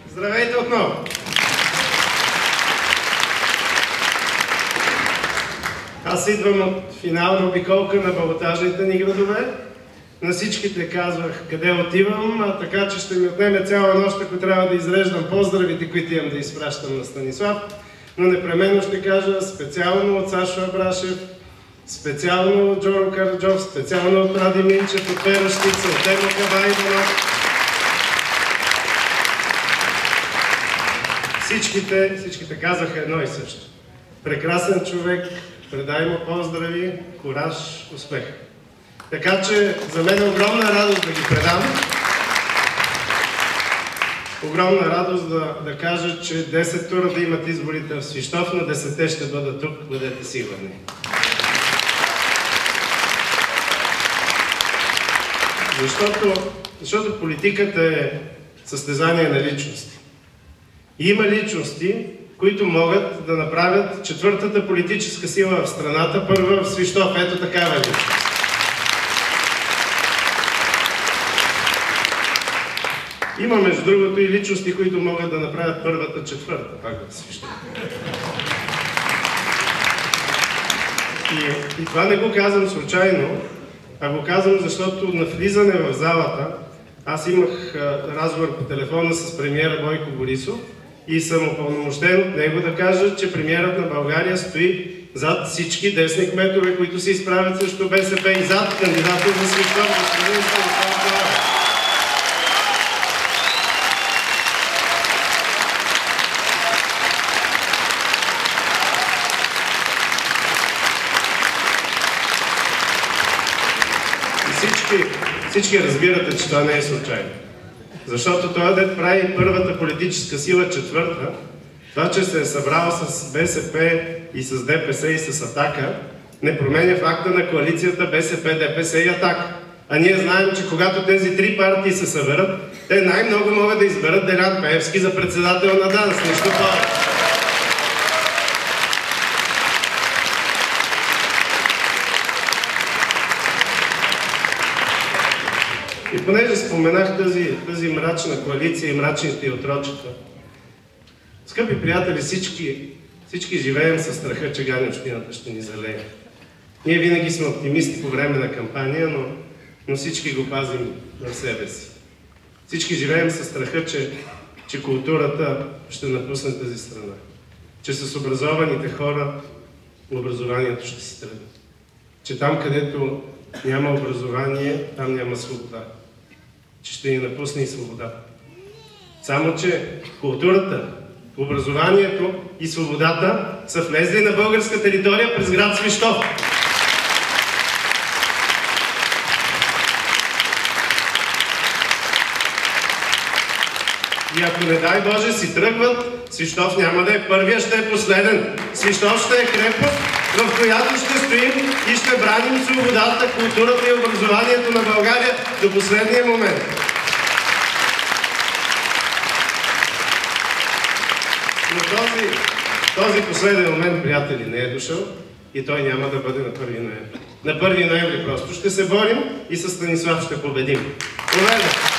Здравейте отново! Аз идвам от финална обиколка на балотажните ни градове. На всичките казвах къде отивам, така че ще ми отнеме цяла нощ, ако трябва да изреждам поздравите, които имам да изпращам на Станислав. Но непременно ще кажа специално от Сашо Абрашев, специално от Джоро Караджов, специално от Ради Минчев, от Пера Штица, от Емо Кабайданов. Всичките казаха едно и също. Прекрасен човек, предай му поздрави, кураж, успех. Така че за мен е огромна радост да ги предам. Огромна радост да кажа, че 10 тура да имат изборите в Свищов, на 10-те ще бъда тук, бъдете сигурни. Защото политиката е състезание на личности. И има личности, които могат да направят четвъртата политическа сила в страната, първа в Свищов. Ето такава личност. Има, между другото, и личности, които могат да направят първата четвърта, пак в Свищов. И това не го казвам случайно, а го казвам, защото на влизане в залата аз имах разговор по телефона с премиера Бойко Борисов и съм упълномощен от него да кажа, че премиерът на България стои зад всички десни кметове, които се изправят срещу БСП и зад кандидата за Свищов, господин Станислав Залев. Всички разбирате, че това не е случайно. Защото той дет прави първата политическа сила четвърта, това, че се е събрал с БСП и с ДПС и с Атака, не променя факта на коалицията БСП, ДПС и Атака. А ние знаем, че когато тези три партии се съберат, те най-много могат да изберат Делян Пеевски за председател на ДАНС. Нищо повече. И понеже споменах тази мрачна коалиция и мрачните отрочета, скъпи приятели, всички живеем със страха, че ганевщината ще ни залее. Ние винаги сме оптимисти по време на кампания, но всички го пазим в себе си. Всички живеем със страха, че културата ще напусне тази страна. Че с образованите хора образованието ще си тръгне. Че там, където няма образование, там няма свобода. Че ще ни напусне и свободата. Само, че културата, образованието и свободата са влезли на българска територия през град Свищов. И ако не дай Боже си тръгват, Свищов няма да е първия, ще е последен. Свищов ще е крепост, в която ще стоим и ще браним свободата, културата и образованието на България до последния момент. Но този последен момент, приятели, не е дошъл и той няма да бъде на 1 ноември. На 1 ноември просто ще се борим и с Станислав ще победим. Победа!